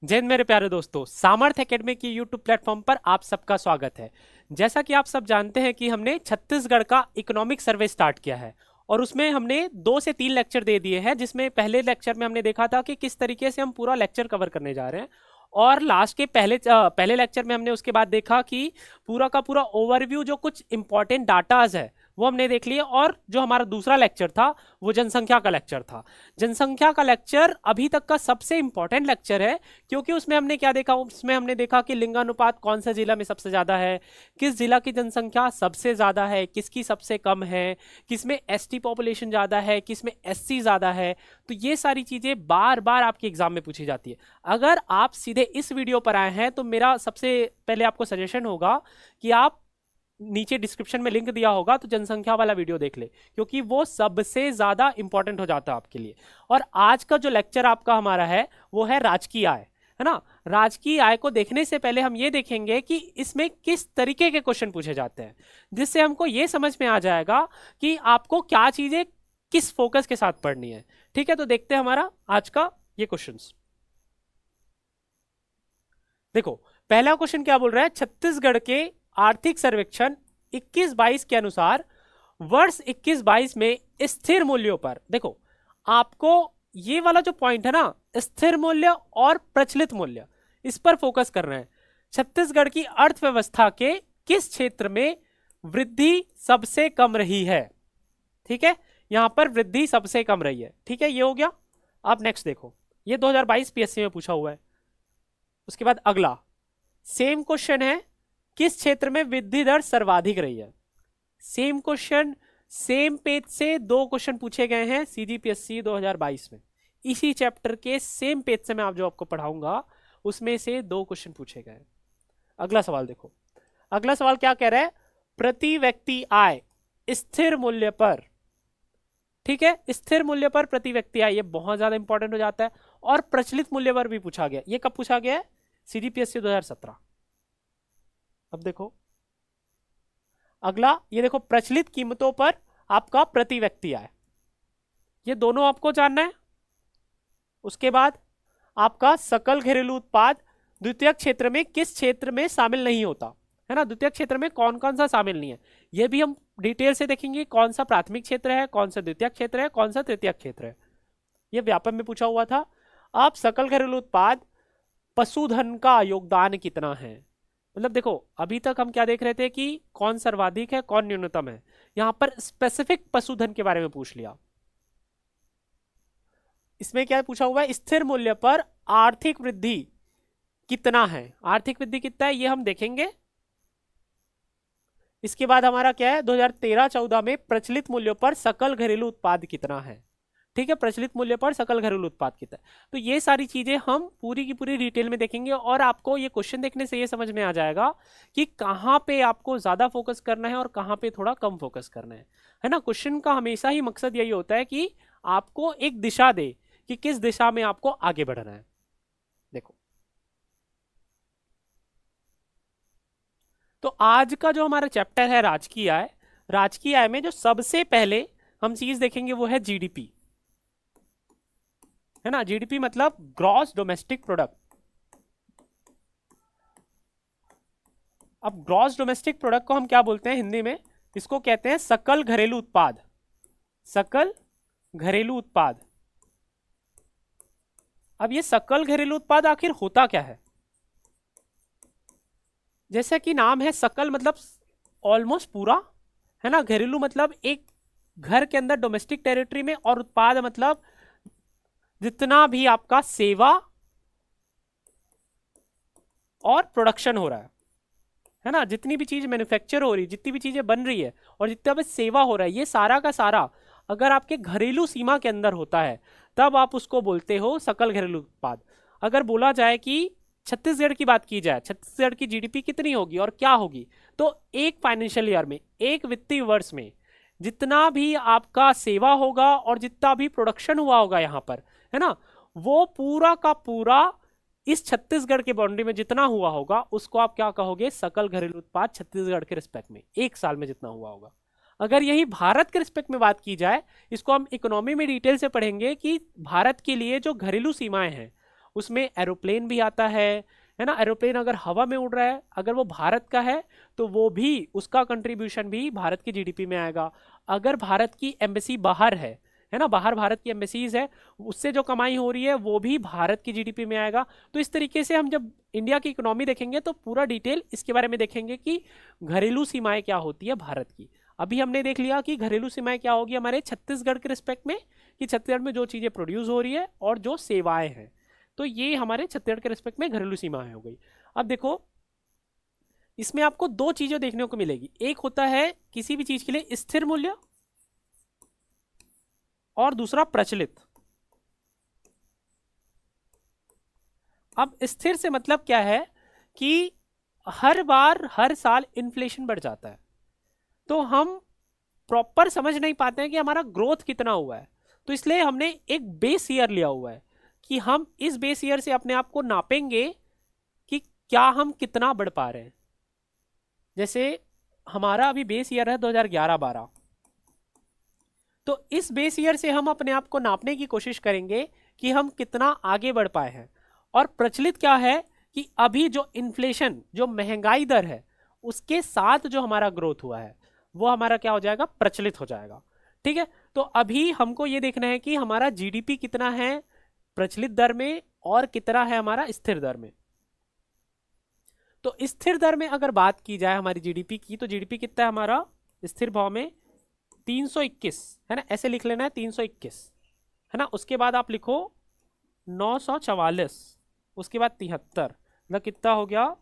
जय हिंद मेरे प्यारे दोस्तों, सामर्थ एकेडमी की यूट्यूब प्लेटफॉर्म पर आप सबका स्वागत है। जैसा कि आप सब जानते हैं कि हमने छत्तीसगढ़ का इकोनॉमिक सर्वे स्टार्ट किया है और उसमें हमने 2 से 3 लेक्चर दे दिए हैं, जिसमें पहले लेक्चर में हमने देखा था कि किस तरीके से हम पूरा लेक्चर कवर करने जा रहे हैं। और लास्ट के पहले लेक्चर में हमने उसके बाद देखा कि पूरा का पूरा ओवरव्यू, जो कुछ इंपॉर्टेंट डाटाज है वो हमने देख लिए। और जो हमारा दूसरा लेक्चर था वो जनसंख्या का लेक्चर था। जनसंख्या का लेक्चर अभी तक का सबसे इंपॉर्टेंट लेक्चर है, क्योंकि उसमें हमने क्या देखा, उसमें हमने देखा कि लिंगानुपात कौन सा जिला में सबसे ज्यादा है, किस जिला की जनसंख्या सबसे ज्यादा है, किसकी सबसे कम है, किसमें एसटी पॉपुलेशन ज्यादा है, किसमें एससी ज्यादा है। तो ये सारी चीजें बार बार आपके एग्जाम में पूछी जाती है। अगर आप सीधे इस वीडियो पर आए हैं तो मेरा सबसे पहले आपको सजेशन होगा कि आप नीचे डिस्क्रिप्शन में लिंक दिया होगा तो जनसंख्या वाला वीडियो देख ले, क्योंकि वो सबसे ज्यादा इंपॉर्टेंट हो जाता है आपके लिए। और आज का जो लेक्चर आपका हमारा है वो है राजकीय आय, है ना। राजकीय आय को देखने से पहले हम ये देखेंगे कि इसमें किस तरीके के क्वेश्चन पूछे जाते हैं, जिससे हमको ये समझ में आ जाएगा कि आपको क्या चीजें किस फोकस के साथ पढ़नी है। ठीक है, तो देखते हैं हमारा आज का ये क्वेश्चंस। देखो, पहला क्वेश्चन क्या बोल रहा है, छत्तीसगढ़ के आर्थिक सर्वेक्षण 21-22 के अनुसार वर्ष 21-22 में स्थिर मूल्यों पर, देखो आपको ये वाला जो पॉइंट है ना, स्थिर मूल्य और प्रचलित मूल्य, इस पर फोकस कर रहे हैं। छत्तीसगढ़ की अर्थव्यवस्था के किस क्षेत्र में वृद्धि सबसे कम रही है। ठीक है, यहां पर वृद्धि सबसे कम रही है। ठीक है, ये हो गया। अब नेक्स्ट देखो, ये 2022 पीएससी में पूछा हुआ है। उसके बाद अगला सेम क्वेश्चन है, किस क्षेत्र में वृद्धि दर सर्वाधिक रही है। सेम क्वेश्चन, सेम पेज से 2 क्वेश्चन पूछे गए हैं सीजीपीएससी 2022 में। इसी चैप्टर के सेम पेज से मैं आपको पढ़ाऊंगा, उसमें से 2 क्वेश्चन पूछे गए। अगला सवाल देखो, अगला सवाल क्या कह रहा है, प्रति व्यक्ति आय स्थिर मूल्य पर। ठीक है, स्थिर मूल्य पर प्रति व्यक्ति आय, ये बहुत ज्यादा इंपॉर्टेंट हो जाता है। और प्रचलित मूल्य पर भी पूछा गया। ये कब पूछा गया है, सीजीपीएससी 2017। अब देखो अगला, ये देखो प्रचलित कीमतों पर आपका प्रति व्यक्ति आय, ये दोनों आपको जानना है। उसके बाद आपका सकल घरेलू उत्पाद द्वितीय क्षेत्र में किस क्षेत्र में शामिल नहीं होता, है ना। द्वितीय क्षेत्र में कौन कौन सा शामिल नहीं है, ये भी हम डिटेल से देखेंगे। कौन सा प्राथमिक क्षेत्र है, कौन सा द्वितीय क्षेत्र है, कौन सा तृतीय क्षेत्र है, ये व्यापक में पूछा हुआ था। अब सकल घरेलू उत्पाद, पशुधन का योगदान कितना है। मतलब देखो, अभी तक हम क्या देख रहे थे कि कौन सर्वाधिक है कौन न्यूनतम है, यहां पर स्पेसिफिक पशुधन के बारे में पूछ लिया। इसमें क्या पूछा हुआ है, स्थिर मूल्य पर आर्थिक वृद्धि कितना है। आर्थिक वृद्धि कितना है ये हम देखेंगे। इसके बाद हमारा क्या है, 2013-14 में प्रचलित मूल्यों पर सकल घरेलू उत्पाद कितना है। ठीक है, प्रचलित मूल्य पर सकल घरेलू उत्पाद कितना है। तो ये सारी चीजें हम पूरी की पूरी डिटेल में देखेंगे, और आपको ये क्वेश्चन देखने से ये समझ में आ जाएगा कि कहाँ पे आपको ज्यादा फोकस करना है और कहाँ पे थोड़ा कम फोकस करना है ना। क्वेश्चन का हमेशा ही मकसद यही होता है कि आपको एक दिशा दे कि किस दिशा में आपको आगे बढ़ना है। देखो, तो आज का जो हमारा चैप्टर है राजकीय आय, राजकीय आय में जो सबसे पहले हम चीज देखेंगे वो है जीडीपी, है ना। जीडीपी मतलब ग्रॉस डोमेस्टिक प्रोडक्ट। अब ग्रॉस डोमेस्टिक प्रोडक्ट को हम क्या बोलते हैं हिंदी में, इसको कहते हैं सकल घरेलू उत्पाद। सकल घरेलू उत्पाद। अब ये सकल घरेलू उत्पाद आखिर होता क्या है। जैसा कि नाम है, सकल मतलब ऑलमोस्ट पूरा, है ना। घरेलू मतलब एक घर के अंदर डोमेस्टिक टेरिटरी में, और उत्पाद मतलब जितना भी आपका सेवा और प्रोडक्शन हो रहा है ना। जितनी भी चीज मैन्युफैक्चर हो रही, जितनी भी चीजें बन रही है और जितना भी सेवा हो रहा है, ये सारा का सारा अगर आपके घरेलू सीमा के अंदर होता है तब आप उसको बोलते हो सकल घरेलू उत्पाद। अगर बोला जाए कि छत्तीसगढ़ की बात की जाए, छत्तीसगढ़ की जीडीपी कितनी होगी और क्या होगी, तो एक फाइनेंशियल ईयर में, एक वित्तीय वर्ष में जितना भी आपका सेवा होगा और जितना भी प्रोडक्शन हुआ होगा यहाँ पर, है ना, वो पूरा का पूरा इस छत्तीसगढ़ के बाउंड्री में जितना हुआ होगा उसको आप क्या कहोगे, सकल घरेलू उत्पाद छत्तीसगढ़ के रिस्पेक्ट में एक साल में जितना हुआ होगा। अगर यही भारत के रिस्पेक्ट में बात की जाए, इसको हम इकोनॉमी में डिटेल से पढ़ेंगे कि भारत के लिए जो घरेलू सीमाएं हैं उसमें एरोप्लेन भी आता है ना। एरोप्लेन अगर हवा में उड़ रहा है, अगर वो भारत का है तो वो भी, उसका कंट्रीब्यूशन भी भारत की जीडीपी में आएगा। अगर भारत की एम्बेसी बाहर है ना, बाहर भारत की एम्बेसीज है, उससे जो कमाई हो रही है वो भी भारत की जीडीपी में आएगा। तो इस तरीके से हम जब इंडिया की इकोनॉमी देखेंगे तो पूरा डिटेल इसके बारे में देखेंगे कि घरेलू सीमाएं क्या होती है भारत की। अभी हमने देख लिया कि घरेलू सीमाएं क्या होगी हमारे छत्तीसगढ़ के रिस्पेक्ट में, कि छत्तीसगढ़ में जो चीजें प्रोड्यूस हो रही है और जो सेवाएं हैं, तो ये हमारे छत्तीसगढ़ के रिस्पेक्ट में घरेलू सीमाएं हो गई। अब देखो इसमें आपको दो चीजें देखने को मिलेगी, एक होता है किसी भी चीज के लिए स्थिर मूल्य और दूसरा प्रचलित। अब स्थिर से मतलब क्या है कि हर बार हर साल इन्फ्लेशन बढ़ जाता है, तो हम प्रॉपर समझ नहीं पाते हैं कि हमारा ग्रोथ कितना हुआ है। तो इसलिए हमने एक बेस ईयर लिया हुआ है कि हम इस बेस ईयर से अपने आप को नापेंगे कि क्या हम कितना बढ़ पा रहे हैं। जैसे हमारा अभी बेस ईयर है 2011-12, तो इस बेस ईयर से हम अपने आप को नापने की कोशिश करेंगे कि हम कितना आगे बढ़ पाए हैं। और प्रचलित क्या है कि अभी जो इन्फ्लेशन, जो महंगाई दर है, उसके साथ जो हमारा ग्रोथ हुआ है वो हमारा क्या हो जाएगा, प्रचलित हो जाएगा। ठीक है, तो अभी हमको ये देखना है कि हमारा जीडीपी कितना है प्रचलित दर में और कितना है हमारा स्थिर दर में। तो स्थिर दर में अगर बात की जाए हमारी जीडीपी की, तो जीडीपी कितना है हमारा स्थिर भाव में 321, है ना, ऐसे लिख लेना है 321, है ना। उसके बाद आप लिखो 944, उसके बाद 73, मतलब कितना हो गया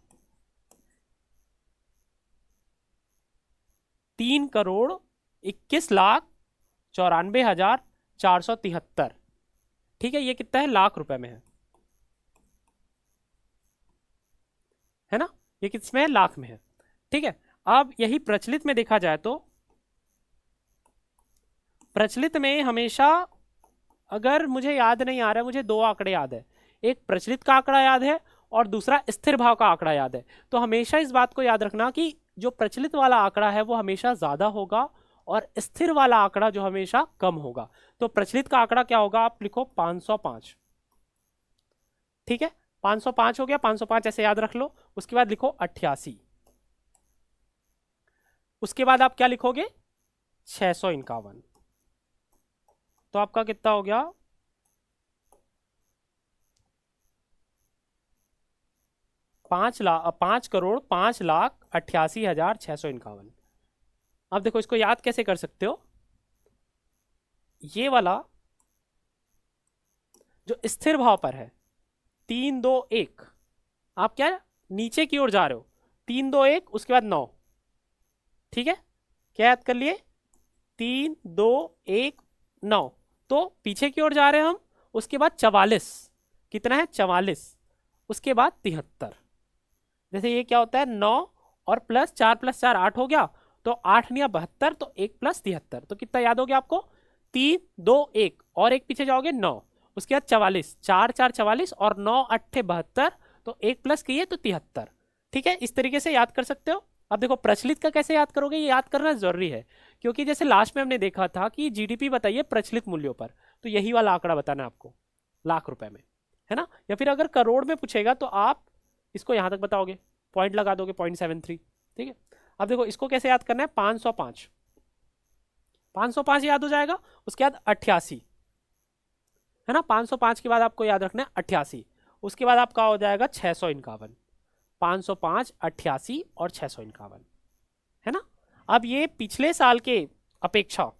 3,21,94,473। ठीक है, ये कितना है, लाख रुपए में है ना, ये किसमें है, लाख में है। ठीक है, अब यही प्रचलित में देखा जाए तो प्रचलित में हमेशा, अगर मुझे याद नहीं आ रहा है, मुझे दो आंकड़े याद है, एक प्रचलित का आंकड़ा याद है और दूसरा स्थिर भाव का आंकड़ा याद है। तो हमेशा इस बात को याद रखना कि जो प्रचलित वाला आंकड़ा है वो हमेशा ज्यादा होगा और स्थिर वाला आंकड़ा जो हमेशा कम होगा। तो प्रचलित का आंकड़ा क्या होगा, आप लिखो 505। ठीक है, 505 हो गया, 505 ऐसे याद रख लो। उसके बाद लिखो 88, उसके बाद आप क्या लिखोगे 651। तो आपका कितना हो गया 5,05,88,651। अब देखो इसको याद कैसे कर सकते हो, ये वाला जो स्थिर भाव पर है 321, आप क्या नीचे की ओर जा रहे हो, 321 उसके बाद 9। ठीक है, क्या याद कर लिए, 3,2,1,9, तो पीछे की ओर जा रहे हैं हम। उसके बाद 44, कितना है 44, उसके बाद 73। जैसे ये क्या होता है 9 और प्लस 4 + 4 8 हो गया, तो 8 या 72, तो 1 + 73, तो कितना याद हो गया आपको 3,2,1, और एक पीछे जाओगे 9, उसके बाद 44, 4 4 44 और 9 8 72, तो 1 प्लस किए तो 73। ठीक है, इस तरीके से याद कर सकते हो। अब देखो प्रचलित का कैसे याद करोगे, ये याद करना जरूरी है, क्योंकि जैसे लास्ट में हमने देखा था कि जीडीपी बताइए प्रचलित मूल्यों पर, तो यही वाला आंकड़ा बताना है आपको लाख रुपए में, है ना। या फिर अगर करोड़ में पूछेगा तो आप इसको यहां तक बताओगे, पॉइंट लगा दोगे 0.73। ठीक है, अब देखो इसको कैसे याद करना है, 505, 505 याद हो जाएगा। उसके बाद 88, है ना, 505 के बाद आपको याद रखना है 88, उसके बाद आपका हो जाएगा 651, 505, 88 और 651, है ना। अब ये पिछले साल के अपेक्षा,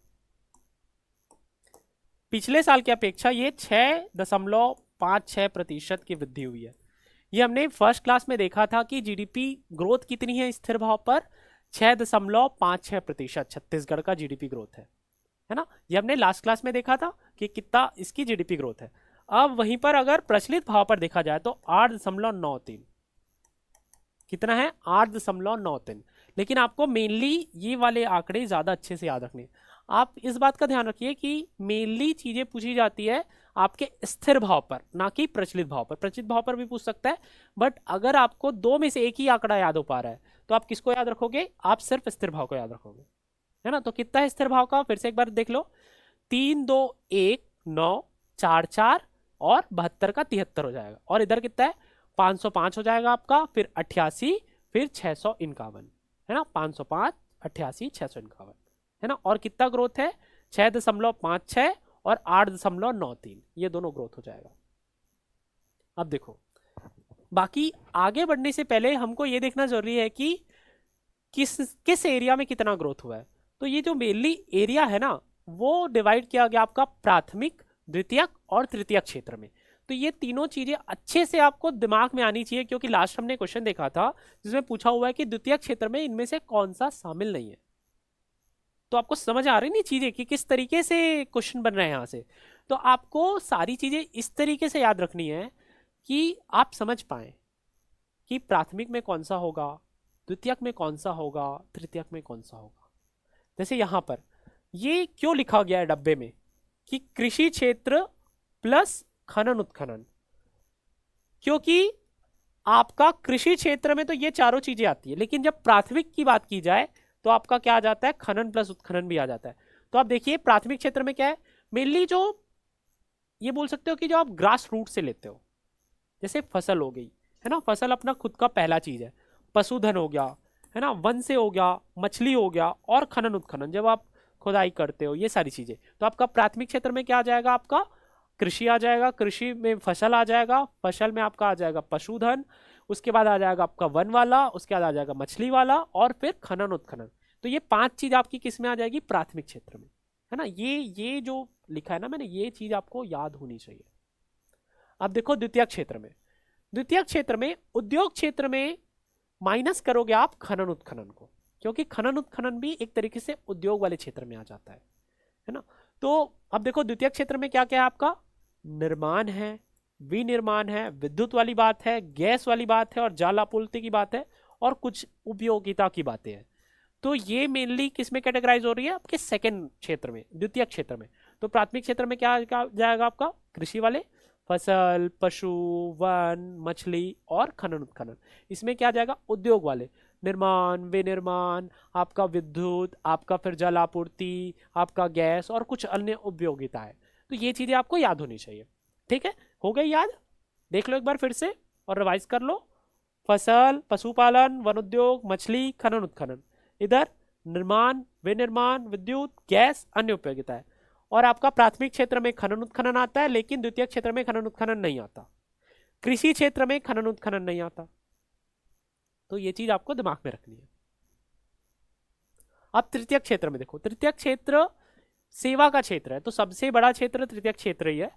ये 6.56% की वृद्धि हुई है। ये हमने फर्स्ट क्लास में देखा था कि जीडीपी ग्रोथ कितनी है स्थिर भाव पर, 6.56% छत्तीसगढ़ का जीडीपी ग्रोथ है ना। ये हमने लास्ट क्लास में देखा था कि कितना इसकी जीडीपी ग्रोथ है। अब वहीं पर अगर प्रचलित भाव पर देखा जाए तो 8.93, कितना है 8.93। लेकिन आपको मेनली ये वाले आंकड़े ज्यादा अच्छे से याद रखने। आप इस बात का ध्यान रखिए कि मेनली चीजें पूछी जाती है आपके स्थिर भाव पर, ना कि प्रचलित भाव पर। प्रचलित भाव पर भी पूछ सकता है, बट अगर आपको दो में से एक ही आंकड़ा याद हो पा रहा है तो आप किसको याद रखोगे, आप सिर्फ स्थिर भाव को याद रखोगे, है ना। तो कितना है स्थिर भाव का, फिर से एक बार देख लो, 3,2,1,9,4,4 और 72 का 73 हो जाएगा, और इधर कितना है 505 हो जाएगा आपका, फिर 88, फिर 651, है ना, 505, 88, 651, है ना। और कितना ग्रोथ है 6.56 और 8.93, ये दोनों ग्रोथ हो जाएगा। अब देखो बाकी आगे बढ़ने से पहले हमको ये देखना जरूरी है कि किस किस एरिया में कितना ग्रोथ हुआ है। तो ये जो मेनली एरिया है ना वो डिवाइड किया गया आपका प्राथमिक, द्वितीयक और तृतीयक क्षेत्र में। तो ये तीनों चीजें अच्छे से आपको दिमाग में आनी चाहिए, क्योंकि लास्ट हमने क्वेश्चन देखा था जिसमें पूछा हुआ है कि द्वितीयक क्षेत्र में इनमें से कौन सा शामिल नहीं है। तो आपको समझ आ रही नहीं चीजें कि किस तरीके से क्वेश्चन बन रहे हैं यहाँ से। तो आपको सारी चीजें इस तरीके से याद रखनी है कि आप समझ पाए कि प्राथमिक में कौन सा होगा, द्वितीयक में कौन सा होगा, तृतीयक में कौन सा होगा। जैसे यहां पर ये क्यों लिखा गया है डब्बे में कि कृषि क्षेत्र प्लस खनन उत्खनन, क्योंकि आपका कृषि क्षेत्र में तो ये चारों चीजें आती है, लेकिन जब प्राथमिक की बात की जाए तो आपका क्या आ जाता है, खनन प्लस उत्खनन भी आ जाता है। तो आप देखिए प्राथमिक क्षेत्र में क्या है, मेनली जो ये बोल सकते हो कि जो आप ग्रास रूट से लेते हो, जैसे फसल हो गई, है ना, फसल अपना खुद का पहला चीज है, पशुधन हो गया, है ना, वन से हो गया, मछली हो गया, और खनन उत्खनन जब आप खुदाई करते हो, ये सारी चीजें। तो आपका प्राथमिक क्षेत्र में क्या आ जाएगा, आपका कृषि आ जाएगा, कृषि में फसल आ जाएगा, फसल में आपका आ जाएगा पशुधन, उसके बाद आ जाएगा आपका वन वाला, उसके बाद आ जाएगा मछली वाला, और फिर खनन उत्खनन। तो ये 5 चीज आपकी किस में आ जाएगी, प्राथमिक क्षेत्र में, है ना। ये जो लिखा है ना मैंने, ये चीज आपको याद होनी चाहिए। अब देखो द्वितीय क्षेत्र में, द्वितीय क्षेत्र में उद्योग क्षेत्र में माइनस करोगे आप खनन उत्खनन को, क्योंकि खनन उत्खनन भी एक तरीके से उद्योग वाले क्षेत्र में आ जाता है ना। तो अब देखो द्वितीय क्षेत्र में क्या क्या है आपका, निर्माण है, विनिर्माण है, विद्युत वाली बात है, गैस वाली बात है, और जल आपूर्ति की बात है, और कुछ उपयोगिता की बातें हैं। तो ये मेनली किस में कैटेगराइज हो रही है, आपके सेकंड क्षेत्र में, द्वितीय क्षेत्र में। तो प्राथमिक क्षेत्र में क्या जाएगा आपका, कृषि वाले, फसल, पशु, वन, मछली, और खनन उत्खनन। इसमें क्या जाएगा, उद्योग वाले, निर्माण, विनिर्माण, आपका विद्युत, आपका फिर जल आपूर्ति, आपका गैस, और कुछ अन्य उपयोगिता है। तो ये चीजें आपको याद होनी चाहिए, ठीक है। हो गई याद, देख लो एक बार फिर से और रिवाइज कर लो। फसल, पशुपालन, वन उद्योग, मछली, खनन उत्खनन, इधर निर्माण, विनिर्माण, विद्युत, गैस, अन्य उपयोगिता है। और आपका प्राथमिक क्षेत्र में खनन उत्खनन आता है, लेकिन द्वितीय क्षेत्र में खनन उत्खनन नहीं आता, कृषि क्षेत्र में खनन उत्खनन नहीं आता। तो ये चीज आपको दिमाग में रखनी है। अब तृतीय क्षेत्र में देखो, तृतीय क्षेत्र सेवा का क्षेत्र है, तो सबसे बड़ा क्षेत्र तृतीय क्षेत्र ही है।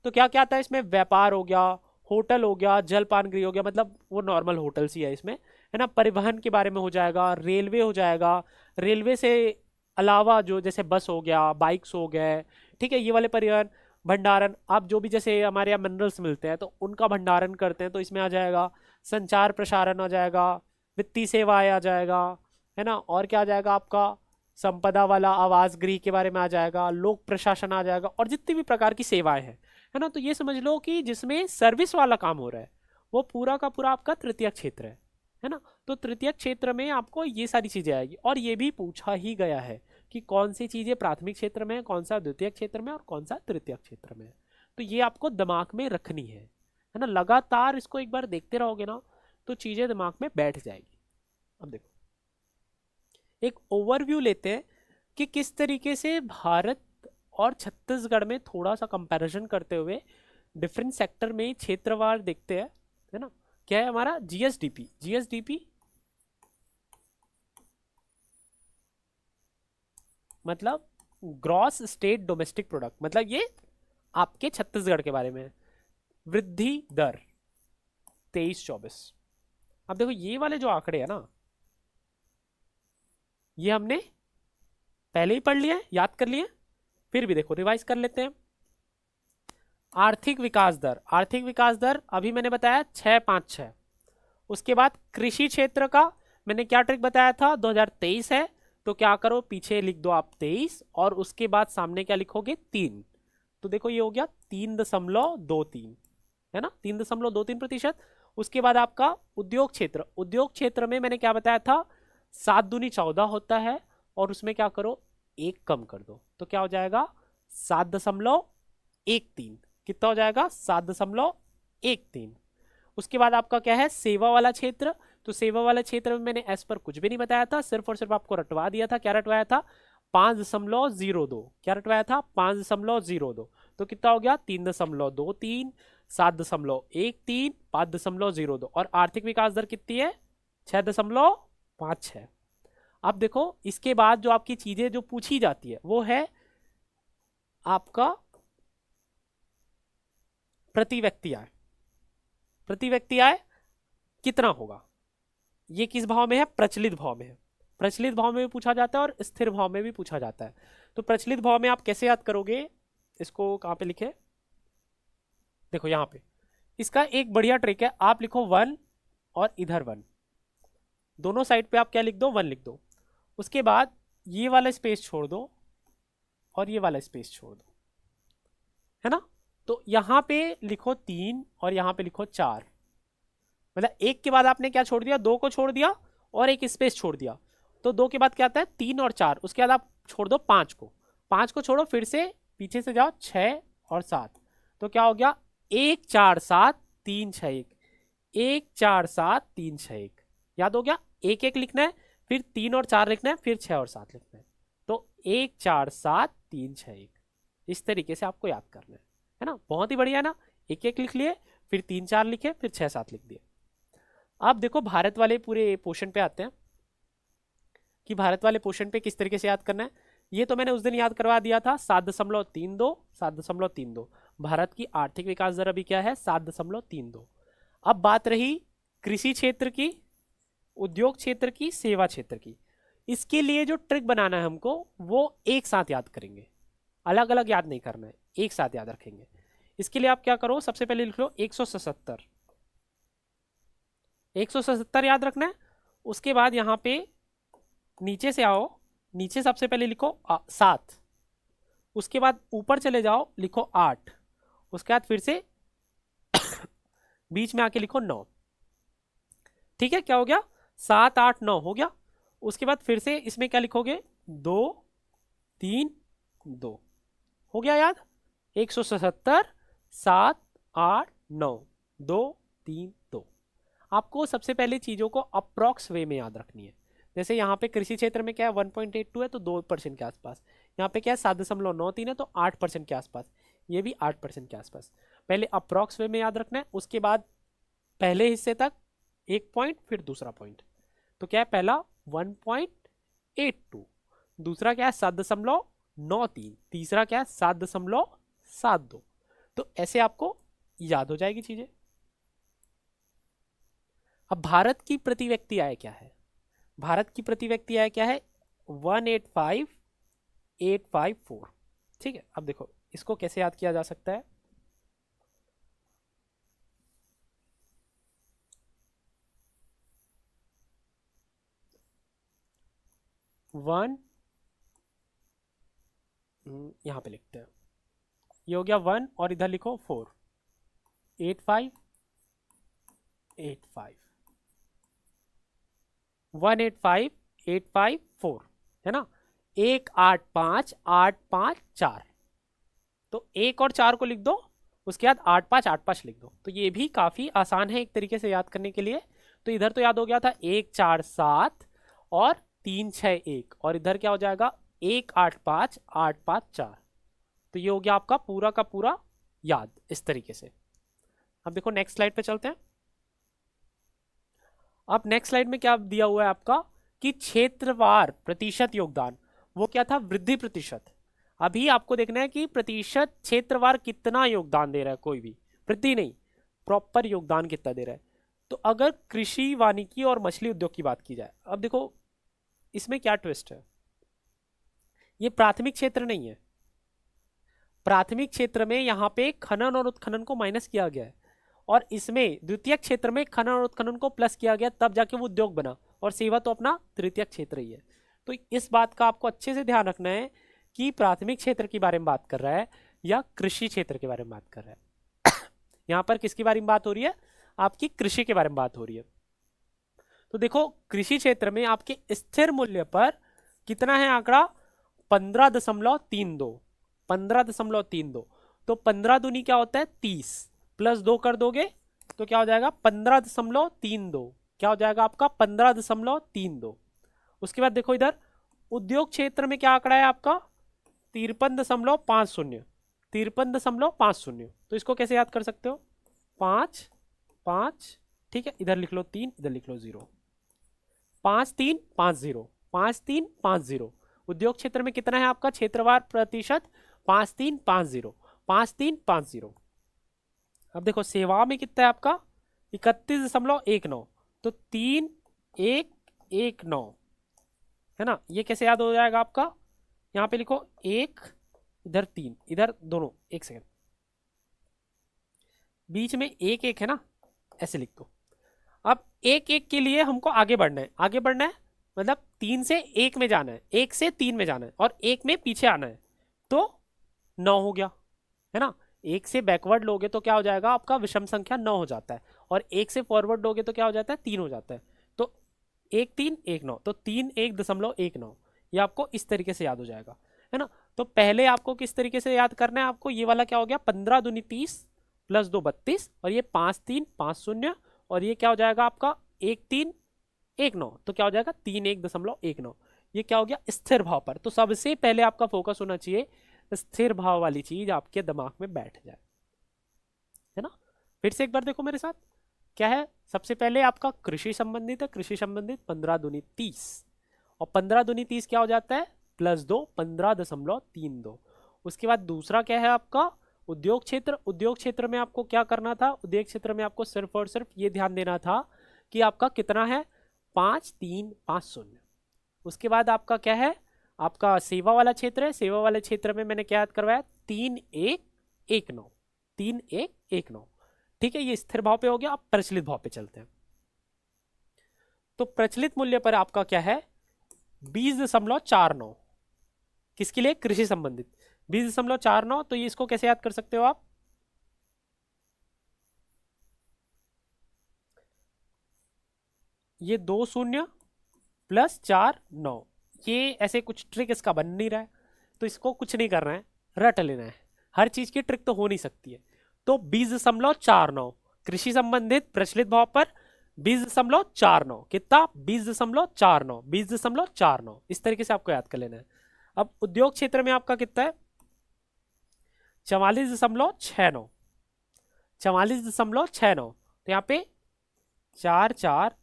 तो क्या क्या आता है इसमें, व्यापार हो गया, होटल हो गया, जलपान गृह हो गया, मतलब वो नॉर्मल होटल्स ही है इसमें, है ना। परिवहन के बारे में हो जाएगा, रेलवे हो जाएगा, रेलवे से अलावा जो जैसे बस हो गया, बाइक्स हो गए, ठीक है, ये वाले परिवहन। भंडारण, आप जो भी जैसे हमारे यहाँ मिनरल्स मिलते हैं तो उनका भंडारण करते हैं, तो इसमें आ जाएगा। संचार प्रसारण आ जाएगा, वित्तीय सेवाएं आ जाएगा, है ना। और क्या आ जाएगा आपका, संपदा वाला, आवास गृह के बारे में आ जाएगा, लोक प्रशासन आ जाएगा, और जितनी भी प्रकार की सेवाएं हैं, है ना। तो ये समझ लो कि जिसमें सर्विस वाला काम हो रहा है वो पूरा का पूरा आपका तृतीय क्षेत्र है ना। तो तृतीय क्षेत्र में आपको ये सारी चीजें आएगी, और ये भी पूछा ही गया है कि कौन सी चीजें प्राथमिक क्षेत्र में है, कौन सा द्वितीय क्षेत्र में, और कौन सा तृतीय क्षेत्र में है। तो ये आपको दिमाग में रखनी है ना। लगातार इसको एक बार देखते रहोगे ना तो चीजें दिमाग में बैठ जाएगी। अब देखो एक ओवरव्यू लेते हैं कि किस तरीके से भारत और छत्तीसगढ़ में थोड़ा सा कंपैरिजन करते हुए डिफरेंट सेक्टर में क्षेत्रवार देखते हैं, है ना। क्या है हमारा जीएसडीपी, जीएसडीपी मतलब ग्रॉस स्टेट डोमेस्टिक प्रोडक्ट, मतलब ये आपके छत्तीसगढ़ के बारे में। वृद्धि दर 23-24। अब देखो ये वाले जो आंकड़े हैं ना, ये हमने पहले ही पढ़ लिया, याद कर लिए, फिर भी देखो रिवाइज कर लेते हैं। आर्थिक विकास दर, आर्थिक विकास दर अभी मैंने बताया 656। उसके बाद कृषि क्षेत्र का मैंने क्या ट्रिक बताया था, 2023 है, तो क्या करो पीछे लिख दो आप 23, और उसके बाद सामने क्या लिखोगे 3। तो देखो ये हो गया 3.23, है ना, 3.23%। उसके बाद आपका उद्योग क्षेत्र, उद्योग क्षेत्र में मैंने क्या बताया था, 7 दूनी 14 होता है, और उसमें क्या करो 1 कम कर दो, तो क्या हो जाएगा 7.13। कितना हो जाएगा 7.13। उसके बाद आपका क्या है सेवा वाला क्षेत्र, तो सेवा वाला क्षेत्र में मैंने एस पर कुछ भी नहीं बताया था, सिर्फ और सिर्फ आपको रटवा दिया था। क्या रटवाया था 5.02, क्या रटवाया था 5.02, तो कितना हो गया 3.23, 7.13, 5.02 और आर्थिक विकास दर कितनी है 6.56। अब देखो इसके बाद जो आपकी चीजें जो पूछी जाती है वो है आपका प्रति व्यक्ति आय। प्रति व्यक्ति आय कितना होगा, ये किस भाव में है प्रचलित भाव में है। प्रचलित भाव में भी पूछा जाता है और स्थिर भाव में भी पूछा जाता है। तो प्रचलित भाव में आप कैसे याद करोगे, इसको कहां पे लिखे, देखो यहां पे। इसका एक बढ़िया ट्रिक है, आप लिखो 1 और इधर 1, दोनों साइड पे आप क्या लिख दो 1 लिख दो। उसके बाद ये वाला स्पेस छोड़ दो और ये वाला स्पेस छोड़ दो, है ना। तो यहां पे लिखो 3 और यहां पे लिखो 4, मतलब एक के बाद आपने क्या छोड़ दिया 2 को छोड़ दिया और एक स्पेस छोड़ दिया। तो 2 के बाद क्या आता है 3 और 4, उसके बाद आप छोड़ दो 5 को, 5 को छोड़ो फिर से पीछे से जाओ 6 और 7, तो क्या हो गया 1 4 7 3 6 1, 1 4 7 3 6 1, याद हो गया। एक एक लिखना है, फिर 3 और 4 लिखना है, फिर 6 और 7 लिखना है। तो 1 4 7 3 6 1, इस तरीके से आपको याद करना है ना। बहुत ही बढ़िया ना, एक एक लिख लिए, फिर 3 4 लिखे, फिर 6 7 लिख दिए। अब देखो भारत वाले पूरे पोर्शन पे आते हैं कि भारत वाले पोर्शन पे किस तरीके से याद करना है। ये तो मैंने उस दिन याद करवा दिया था 7.32, 7.32। भारत की आर्थिक विकास दर अभी क्या है 7.32। अब बात रही कृषि क्षेत्र की, उद्योग क्षेत्र की, सेवा क्षेत्र की। इसके लिए जो ट्रिक बनाना है हमको वो एक साथ याद करेंगे, अलग अलग याद नहीं करना है, एक साथ याद रखेंगे। इसके लिए आप क्या करो, सबसे पहले लिख लो 177, 177 याद रखना है। उसके बाद यहां पे नीचे से आओ, नीचे सबसे पहले लिखो 7, उसके बाद ऊपर चले जाओ लिखो 8, उसके बाद फिर से बीच में आके लिखो 9। ठीक है, क्या हो गया 7 8 9 हो गया। उसके बाद फिर से इसमें क्या लिखोगे 2 3 2, हो गया याद 177 7 8 9 2 3 2। आपको सबसे पहले चीजों को अप्रॉक्स वे में याद रखनी है। जैसे यहाँ पे कृषि क्षेत्र में क्या है 1.82 है तो 2% के आसपास, यहाँ पे क्या है 7.93 है तो 8% के आसपास, ये भी 8% के आसपास। पहले अप्रॉक्स वे में याद रखना है, उसके बाद पहले हिस्से तक एक पॉइंट, फिर दूसरा पॉइंट। तो क्या है पहला 1.82, दूसरा क्या है 7.93, तीसरा क्या है 7.72। तो ऐसे आपको याद हो जाएगी चीजें। अब भारत की प्रति व्यक्ति आय क्या है, भारत की प्रति व्यक्ति आय क्या है 185,854। ठीक है, अब देखो इसको कैसे याद किया जा सकता है। यहां पे लिखते हैं, ये हो गया 1 और इधर लिखो 4, 8585, 185,854 है ना। 185,854, तो 1 और 4 को लिख दो, उसके बाद 8585 लिख दो। तो ये भी काफी आसान है एक तरीके से याद करने के लिए। तो इधर तो याद हो गया था 147 और 361, और इधर क्या हो जाएगा 185,854। तो ये हो गया आपका पूरा का पूरा याद इस तरीके से। अब देखो नेक्स्ट स्लाइड पे चलते हैं। अब नेक्स्ट स्लाइड में क्या दिया हुआ है आपका कि क्षेत्रवार प्रतिशत योगदान, वो क्या था वृद्धि प्रतिशत। अभी आपको देखना है कि प्रतिशत क्षेत्रवार कितना योगदान दे रहा है, कोई भी वृद्धि नहीं, प्रॉपर योगदान कितना दे रहा है। तो अगर कृषि, वानिकी और मछली उद्योग की बात की जाए, अब देखो इसमें क्या ट्विस्ट है, ये प्राथमिक क्षेत्र नहीं है। प्राथमिक क्षेत्र में यहाँ पे खनन और उत्खनन को माइनस किया गया है, और इसमें द्वितीयक क्षेत्र में खनन और उत्खनन को प्लस किया गया, तब जाके वो उद्योग बना, और सेवा तो अपना तृतीयक क्षेत्र ही है। तो इस बात का आपको अच्छे से ध्यान रखना है कि प्राथमिक क्षेत्र के बारे में बात कर रहा है या कृषि क्षेत्र के बारे में बात कर रहा है। यहाँ पर किसके बारे में बात हो रही है, आपकी कृषि के बारे में बात हो रही है। तो देखो कृषि क्षेत्र में आपके स्थिर मूल्य पर कितना है आंकड़ा 15.32, 15.32। तो 15 दूनी क्या होता है 30, प्लस 2 कर दोगे तो क्या हो जाएगा 15.32, क्या हो जाएगा आपका 15.32। उसके बाद देखो इधर उद्योग क्षेत्र में क्या आंकड़ा है आपका 53.50, 53.50। तो इसको कैसे याद कर सकते हो 5 5, ठीक है, इधर लिख लो 3, इधर लिख लो 0, 5350, 5350। उद्योग क्षेत्र में कितना है आपका क्षेत्रवार प्रतिशत 5350, 5350। अब देखो सेवा में कितना है आपका 31.19, तो 3119 है ना। ये कैसे याद हो जाएगा आपका, यहां पे लिखो 1, इधर 3, इधर दोनों, एक सेकेंड, बीच में 1 1 है ना, ऐसे लिख दो। अब 1 1 के लिए हमको आगे बढ़ना है, आगे बढ़ना है मतलब 3 से 1 में जाना है, 1 से 3 में जाना है और 1 में पीछे आना है, तो 9 हो गया है ना। 1 से बैकवर्ड लोगे तो क्या हो जाएगा आपका विषम संख्या 9 हो जाता है, और 1 से फॉरवर्ड लोगे तो क्या हो जाता है 3 हो जाता है। तो 1 3 1 9, तो 3 1.19, ये आपको इस तरीके से याद हो जाएगा है ना। तो पहले आपको किस तरीके से याद करना है, आपको ये वाला क्या हो गया 15 दूनी 30 प्लस 2 32, और ये 5 3 5 0, और ये क्या हो जाएगा आपका 1 3 1 9, तो क्या हो जाएगा 3 1.19। ये क्या हो गया स्थिर भाव पर। तो सबसे पहले आपका फोकस होना चाहिए स्थिर भाव वाली चीज आपके दिमाग में बैठ जाए, है ना। फिर से एक बार देखो मेरे साथ, क्या है सबसे पहले आपका कृषि संबंधित है, कृषि संबंधित 15 दूनी 30, और 15 दूनी 30 क्या हो जाता है प्लस 2 15.32। उसके बाद दूसरा क्या है आपका उद्योग क्षेत्र। उद्योग क्षेत्र में आपको क्या करना था, उद्योग क्षेत्र में आपको सिर्फ और सिर्फ ये ध्यान देना था कि आपका कितना है 5350। उसके बाद आपका क्या है आपका सेवा वाला क्षेत्र है, सेवा वाले क्षेत्र में मैंने क्या याद करवाया 3119, 3119, ठीक है। ये स्थिर भाव पे हो गया। अब प्रचलित भाव पे चलते हैं। तो प्रचलित मूल्य पर आपका क्या है 20.49, किसके लिए कृषि संबंधित 20.49। तो ये इसको कैसे याद कर सकते हो आप, ये 2 0 प्लस 4 9, ये ऐसे कुछ ट्रिक इसका बन नहीं रहा है, तो इसको कुछ नहीं करना है, रट लेना है। हर चीज की ट्रिक तो हो नहीं सकती है। तो 20.49 कृषि संबंधित प्रचलित भाव पर 20.49, कितना 20.49, 20.49, इस तरीके से आपको याद कर लेना है। अब उद्योग क्षेत्र में आपका कितना है 44.69, 44.69, तो यहाँ पे 4 4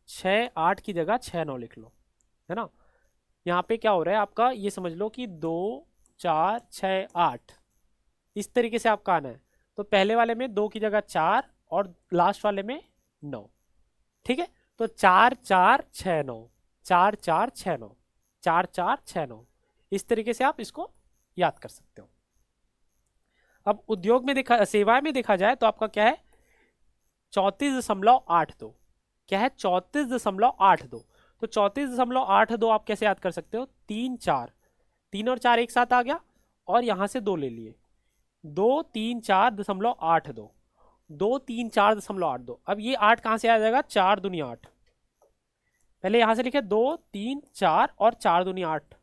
6 8 की जगह 6 9 लिख लो, है ना। यहाँ पे क्या हो रहा है आपका ये समझ लो कि 2 4 6 8 इस तरीके से आपका आना है। तो पहले वाले में 2 की जगह 4 और लास्ट वाले में 9, ठीक है। तो 4 4 6 9, 4 4 6 9, 4 4 6 9, इस तरीके से आप इसको याद कर सकते हो। अब उद्योग में देखा, सेवाएं में देखा जाए तो आपका क्या है 34.82, क्या है 34.82। तो 34.82 आप कैसे याद कर सकते हो 3 4, 3 और 4 एक साथ आ गया, और यहां से 2 ले लिए, 2 3 4.82, 2 3 4.82। अब ये 8 कहां से आ जाएगा 4 दूनी 8, पहले यहां से लिखे 2 3 4 और 4 दूनी 8,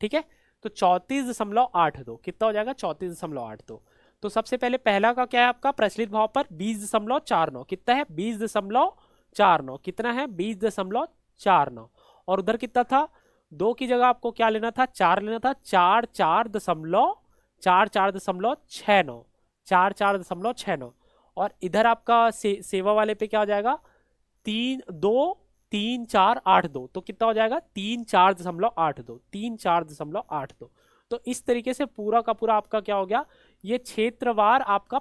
ठीक है। तो 34.82 कितना हो जाएगा 34.82। तो सबसे पहले पहला का क्या है आपका प्रचलित भाव पर 20.49, कितना है 20.49, कितना है 20.49, और उधर कितना था 2 की जगह आपको क्या लेना था 4 लेना था, 4 4.69, 4 और इधर आपका सेवा वाले पे क्या हो जाएगा 3 2 3 4 8 2, तो कितना हो जाएगा 34.82, 34.82। तो इस तरीके से पूरा का पूरा आपका क्या हो गया ये क्षेत्रवार आपका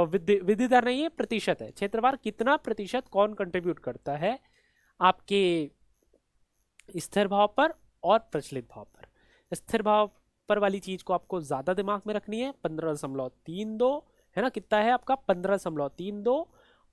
विधि दर नहीं है प्रतिशत है, क्षेत्रवार कितना प्रतिशत कौन कंट्रीब्यूट करता है आपके स्थिर भाव पर और प्रचलित भाव पर। स्थिर भाव पर वाली चीज को आपको ज्यादा दिमाग में रखनी है 15.32 है ना, कितना है आपका 15.32,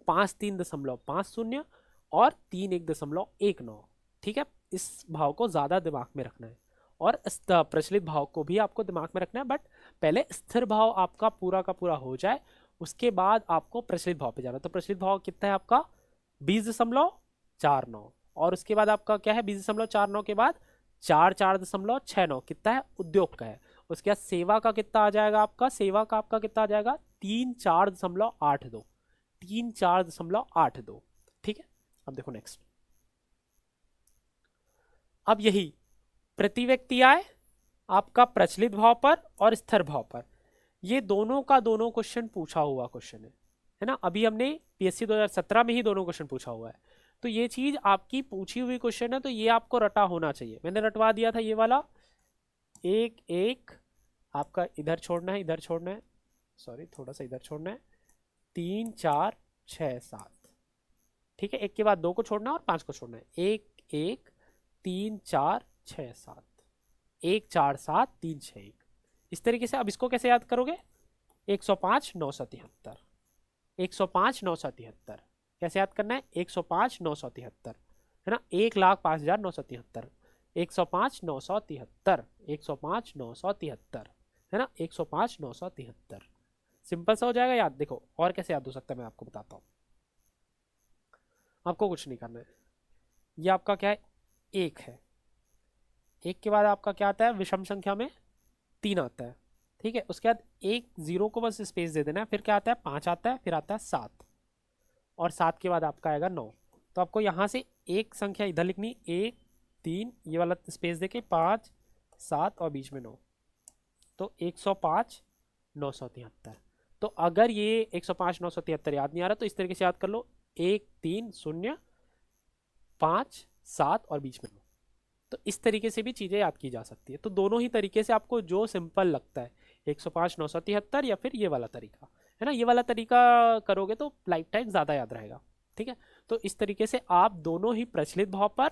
5 3.50 और 3 1.19, ठीक है। इस भाव को ज्यादा दिमाग में रखना है और प्रचलित भाव को भी आपको दिमाग में रखना है, बट पहले स्थिर भाव आपका पूरा का पूरा हो जाए उसके बाद आपको प्रचलित भाव पे जाना। तो प्रचलित भाव कितना है आपका 20.49, और उसके बाद आपका क्या है 20.49 के बाद 4 4.69 कितना है उद्योग का है, उसके बाद सेवा का कितना आ जाएगा आपका, सेवा का आपका कितना आ जाएगा 34.82, 34.82। ठीक है, अब देखो नेक्स्ट। अब यही प्रति व्यक्ति आय आपका प्रचलित भाव पर और स्थिर भाव पर, ये दोनों का दोनों क्वेश्चन पूछा हुआ क्वेश्चन है ना। अभी हमने पीएससी 2017 में ही दोनों क्वेश्चन पूछा हुआ है, तो ये चीज आपकी पूछी हुई क्वेश्चन है, तो ये आपको रटा होना चाहिए। मैंने रटवा दिया था ये वाला, एक एक आपका इधर छोड़ना है, इधर छोड़ना है, सॉरी थोड़ा सा इधर छोड़ना है, 3 4 6 7। ठीक है, एक के बाद 2 को छोड़ना है और 5 को छोड़ना है, 1 1 3 4 6 7, 1 4 7 3 6 1। इस तरीके से। अब इसको कैसे याद करोगे, 105 973, 105 973 कैसे याद करना है, 105 973 है ना, 1,05,973, 105 973, 105 973 है ना, 105 973। सिंपल सा हो जाएगा याद। देखो और कैसे याद हो सकता है मैं आपको बताता हूँ, आपको कुछ नहीं करना है। ये आपका क्या है, 1 है, 1 के बाद आपका क्या आता है, विषम संख्या में 3 आता है। ठीक है, उसके बाद 1 0 को बस स्पेस दे देना है, फिर क्या आता है 5 आता है, फिर आता है 7, और 7 के बाद आपका आएगा 9। तो आपको यहाँ से एक संख्या इधर लिखनी, 1 3 ये वाला स्पेस देके 5 7 और बीच में 9, तो 105 973। तो अगर ये 105 973 याद नहीं आ रहा तो इस तरीके से याद कर लो, 1 3 0 5 7 और बीच में 9। तो इस तरीके से भी चीज़ें याद की जा सकती है। तो दोनों ही तरीके से आपको जो सिंपल लगता है, 105 973 या फिर ये वाला तरीका है ना, ये वाला तरीका करोगे तो लाइफ टाइम ज़्यादा याद रहेगा। ठीक है, तो इस तरीके से आप दोनों ही प्रचलित भाव पर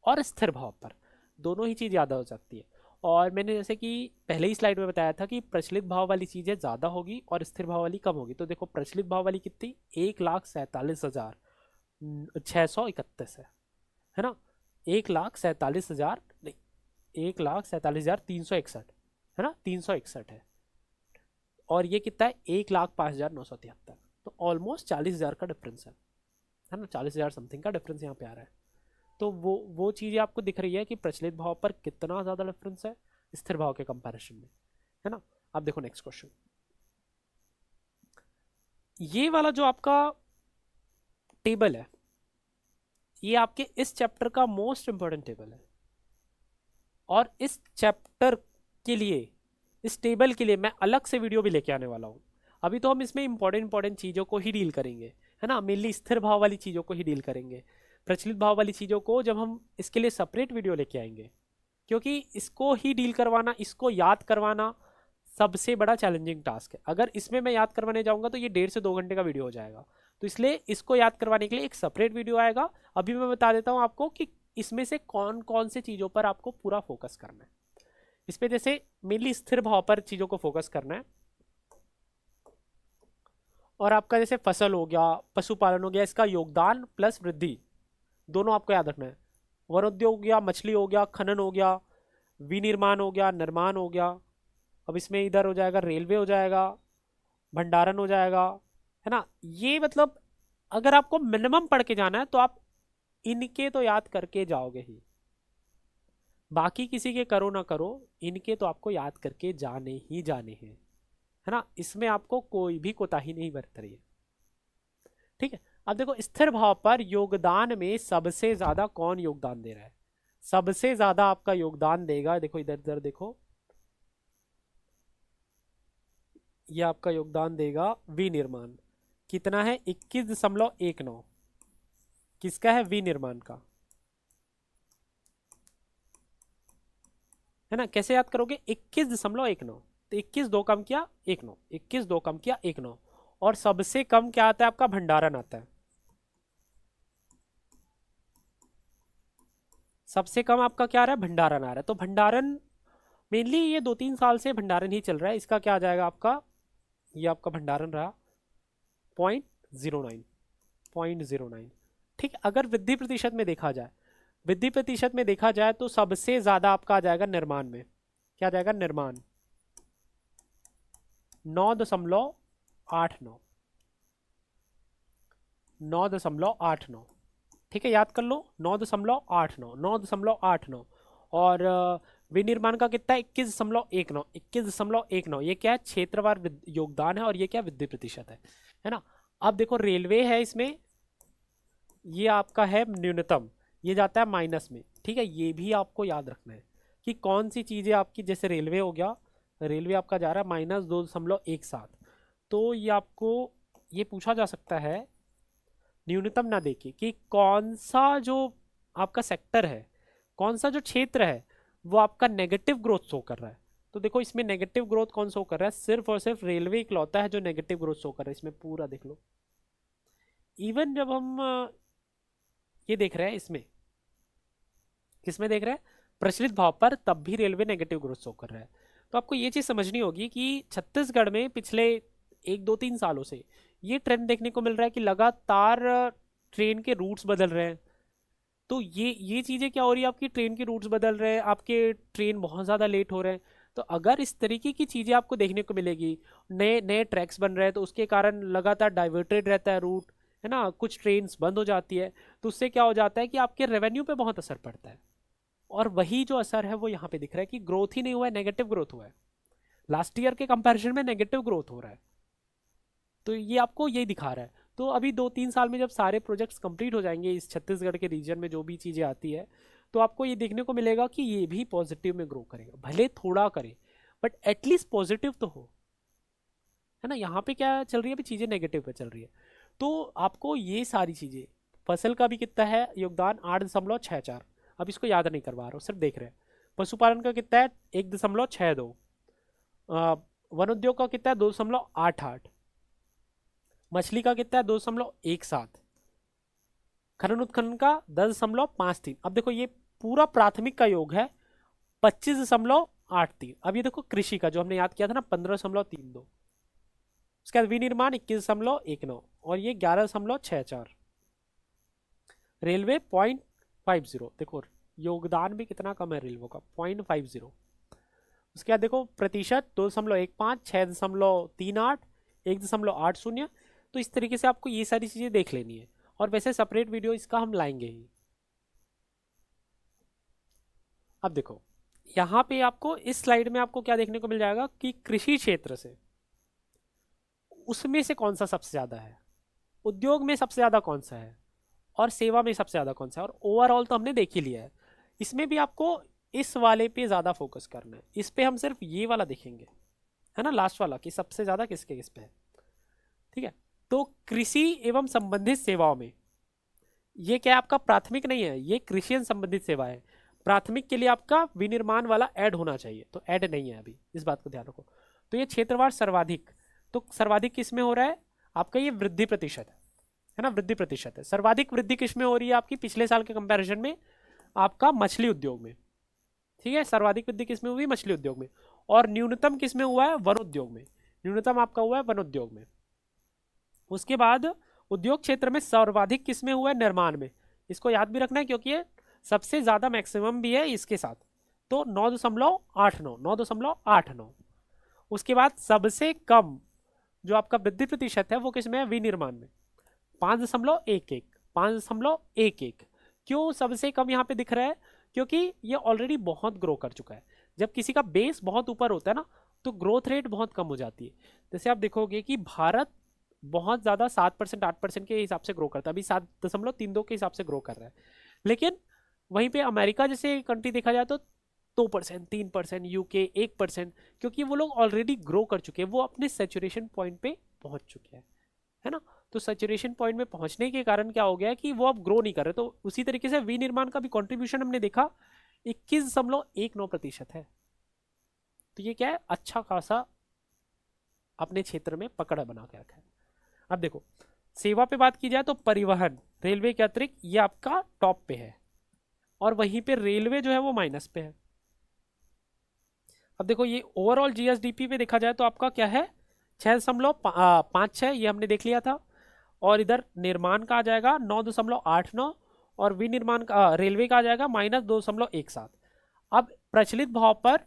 और स्थिर भाव पर दोनों ही चीज़ याद हो सकती है। और मैंने जैसे कि पहले ही स्लाइड में बताया था कि प्रचलित भाव वाली चीज़ें ज़्यादा होगी और स्थिर भाव वाली कम होगी। तो देखो प्रचलित भाव वाली कितनी, 1,47,631 है ना, 1,47,000 नहीं, 1,47,361 है ना, 361 है, और ये कितना है 1,05,973। तो ऑलमोस्ट 40,000 का डिफरेंस है ना, 40,000 समथिंग का डिफरेंस यहाँ पे आ रहा है। तो वो चीज़ें आपको दिख रही है कि प्रचलित भाव पर कितना ज़्यादा डिफरेंस है स्थिर भाव के कंपैरिजन में, है ना। अब देखो नेक्स्ट क्वेश्चन, ये वाला जो आपका टेबल है, ये आपके इस चैप्टर का मोस्ट इंपॉर्टेंट टेबल है, और इस चैप्टर के लिए, इस टेबल के लिए मैं अलग से वीडियो भी लेके आने वाला हूँ। अभी तो हम इसमें इंपॉर्टेंट चीज़ों को ही डील करेंगे, है ना, मेनली स्थिर भाव वाली चीज़ों को ही डील करेंगे। प्रचलित भाव वाली चीज़ों को जब हम इसके लिए सेपरेट वीडियो लेके आएंगे, क्योंकि इसको ही डील करवाना, इसको याद करवाना सबसे बड़ा चैलेंजिंग टास्क है। अगर इसमें मैं याद करवाने जाऊंगा तो ये 1.5 से 2 घंटे का वीडियो हो जाएगा। तो इसलिए इसको याद करवाने के लिए एक सेपरेट वीडियो आएगा। अभी मैं बता देता हूँ आपको कि इसमें से कौन कौन से चीज़ों पर आपको पूरा फोकस करना है। इस पे जैसे मेनली स्थिर भाव पर चीज़ों को फोकस करना है, और आपका जैसे फसल हो गया, पशुपालन हो गया, इसका योगदान प्लस वृद्धि दोनों आपको याद रखना है। वनोद्योग हो गया, मछली हो गया, खनन हो गया, विनिर्माण हो गया, निर्माण हो गया। अब इसमें इधर हो जाएगा रेलवे हो जाएगा, भंडारण हो जाएगा, है ना। ये मतलब अगर आपको मिनिमम पढ़ के जाना है तो आप इनके तो याद करके जाओगे ही, बाकी किसी के करो ना करो, इनके तो आपको याद करके जाने ही जाने हैं, है ना। इसमें आपको कोई भी कोताही नहीं बरत रही है। ठीक है, अब देखो स्थिर भाव पर योगदान में सबसे ज्यादा कौन योगदान दे रहा है, सबसे ज्यादा आपका योगदान देगा, देखो इधर इधर देखो, ये आपका योगदान देगा विनिर्माण। कितना है 21.19, किसका है, विनिर्माण का, है ना। कैसे याद करोगे, 21.19, तो 21 2 कम किया 19, 21 2 कम किया 19, और सबसे कम क्या आता है आपका, भंडारण आता है। सबसे कम आपका क्या आ रहा है, भंडारण आ रहा है। तो भंडारण मेनली ये 2-3 साल से भंडारण ही चल रहा है। इसका क्या आ जाएगा आपका, ये आपका भंडारण रहा 0.09, 0.09। ठीक है, अगर वृद्धि प्रतिशत में देखा जाए, वृद्धि प्रतिशत में देखा जाए तो सबसे ज्यादा आपका आ जाएगा निर्माण में, क्या आ जाएगा, निर्माण 9.89, 9.89। ठीक है, याद कर लो 9.89, 9.89। और विनिर्माण का कितना है 21.19, 21.19, ये क्या है क्षेत्रवार योगदान है और ये क्या वृद्धि प्रतिशत है ना। अब देखो रेलवे है, इसमें ये आपका है न्यूनतम, ये जाता है माइनस में, ठीक है। ये भी आपको याद रखना है कि कौन सी चीजें आपकी, जैसे रेलवे हो गया, रेलवे आपका जा रहा है -2.17, तो ये आपको ये पूछा जा सकता है न्यूनतम ना देके कि कौन सा जो आपका सेक्टर है, कौन सा जो क्षेत्र है वो आपका नेगेटिव ग्रोथ शो कर रहा है। तो देखो इसमें नेगेटिव ग्रोथ कौन शो कर रहा है, सिर्फ और सिर्फ रेलवे इकलौता है जो नेगेटिव ग्रोथ शो कर रहा है। इसमें पूरा देख लो, इवन जब हम ये देख रहे हैं, इसमें किसमें देख रहे हैं, प्रचलित भाव पर, तब भी रेलवे नेगेटिव ग्रोथ शो कर रहा है। तो आपको ये चीज़ समझनी होगी कि छत्तीसगढ़ में पिछले 1-2-3 सालों से ये ट्रेंड देखने को मिल रहा है कि लगातार ट्रेन के रूट्स बदल रहे हैं। तो ये चीज़ें क्या हो रही है, आपकी ट्रेन के रूट्स बदल रहे हैं, आपके ट्रेन बहुत ज़्यादा लेट हो रहे हैं। तो अगर इस तरीके की चीज़ें आपको देखने को मिलेगी, नए नए ट्रैक्स बन रहे हैं, तो उसके कारण लगातार डाइवर्टेड रहता है रूट, है ना, कुछ ट्रेन्स बंद हो जाती है, तो उससे क्या हो जाता है कि आपके रेवेन्यू पे बहुत असर पड़ता है। और वही जो असर है वो यहाँ पे दिख रहा है कि ग्रोथ ही नहीं हुआ है, नेगेटिव ग्रोथ हुआ है। लास्ट ईयर के कंपैरिजन में नेगेटिव ग्रोथ हो रहा है। तो ये आपको यही दिखा रहा है। तो अभी 2-3 साल में जब सारे प्रोजेक्ट्स कंप्लीट हो जाएंगे इस छत्तीसगढ़ के रीजन में, जो भी चीज़ें आती है, तो आपको ये देखने को मिलेगा कि ये भी पॉजिटिव में ग्रो करेगा, भले थोड़ा करे बट एटलीस्ट पॉजिटिव तो हो, है ना। यहाँ पे क्या चल रही है, अभी चीज़ें नेगेटिव पे चल रही है। तो आपको ये सारी चीज़ें, फसल का भी कितना है योगदान 8.64, अब इसको याद नहीं करवा रहा हूँ, सिर्फ देख रहे हैं। पशुपालन का कितना है 1.62, वन उद्योग का कितना है 2.88, मछली का कितना है 2.17, खनन उत्खनन का 10.53। अब देखो ये पूरा प्राथमिक का योग है 25.83। अब ये देखो कृषि का जो हमने याद किया था ना 15.32, उसके बाद विनिर्माण 21.19 और ये 11.64। रेलवे 0.50, देखो योगदान भी कितना कम है रेलवे का 0.50। उसके बाद देखो प्रतिशत 2.15, 6.38, 1.80। तो इस तरीके से आपको ये सारी चीज़ें देख लेनी है, और वैसे सेपरेट वीडियो इसका हम लाएंगे ही। अब देखो यहाँ पे आपको इस स्लाइड में आपको क्या देखने को मिल जाएगा कि कृषि क्षेत्र से उसमें से कौन सा सबसे ज़्यादा है, उद्योग में सबसे ज़्यादा कौन सा है, और सेवा में सबसे ज़्यादा कौन सा है, और ओवरऑल तो हमने देख ही लिया है। इसमें भी आपको इस वाले पे ज़्यादा फोकस करना है, इस पे हम सिर्फ ये वाला देखेंगे, है ना, लास्ट वाला, कि सबसे ज़्यादा किसके किस पे है, ठीक है। तो कृषि एवं संबंधित सेवाओं में ये क्या है, आपका प्राथमिक नहीं है, ये कृषि एवं संबंधित सेवा है। प्राथमिक के लिए आपका विनिर्माण वाला ऐड होना चाहिए, तो ऐड नहीं है अभी, इस बात को ध्यान रखो। तो ये क्षेत्रवार सर्वाधिक, तो सर्वाधिक किस में हो रहा है आपका, ये वृद्धि प्रतिशत है ना, वृद्धि प्रतिशत है। सर्वाधिक वृद्धि किस में हो रही है आपकी पिछले साल के कंपैरिजन में, आपका मछली उद्योग में, ठीक है। सर्वाधिक वृद्धि किस में हुई, मछली उद्योग में। और न्यूनतम किस में हुआ है, वन उद्योग में, न्यूनतम आपका हुआ है वन उद्योग में। उसके बाद उद्योग क्षेत्र में सर्वाधिक किस में हुआ है, निर्माण में। इसको याद भी रखना है क्योंकि ये सबसे ज्यादा मैक्सिमम भी है इसके साथ, तो 9.89, 9.89। उसके बाद सबसे कम जो आपका वृद्धि प्रतिशत है वो किस में है, विनिर्माण में, 5.11, 5.11। क्यों सबसे कम यहाँ पे दिख रहा है, क्योंकि ये ऑलरेडी बहुत ग्रो कर चुका है। जब किसी का बेस बहुत ऊपर होता है ना, तो ग्रोथ रेट बहुत कम हो जाती है। जैसे आप देखोगे कि भारत बहुत ज़्यादा 7%, 8% के हिसाब से ग्रो करता है, अभी 7.32 के हिसाब से ग्रो कर रहा है। लेकिन वहीं पे अमेरिका जैसे कंट्री देखा जाए तो 2%, 3%, यूके 1%, क्योंकि वो लोग ऑलरेडी ग्रो कर चुके हैं, वो अपने सैचुरेशन पॉइंट पे पहुंच चुके हैं, है ना। तो सैचुरेशन पॉइंट में पहुंचने के कारण क्या हो गया है कि वो अब ग्रो नहीं कर रहे। तो उसी तरीके से विनिर्माण का भी कॉन्ट्रीब्यूशन हमने देखा 21.19% है। तो ये क्या है, अच्छा खासा अपने क्षेत्र में पकड़ बना के रखा है। अब देखो सेवा पे बात की जाए तो परिवहन रेलवे के अतिरिक्त ये आपका टॉप पे है, और वहीं पे रेलवे जो है वो माइनस पे है। अब देखो ये ओवरऑल जीएसडीपी पे देखा जाए तो आपका क्या है 6.56, ये हमने देख लिया था। और इधर निर्माण का आ जाएगा 9.89, और विनिर्माण का रेलवे का आ जाएगा -2.17। अब प्रचलित भाव पर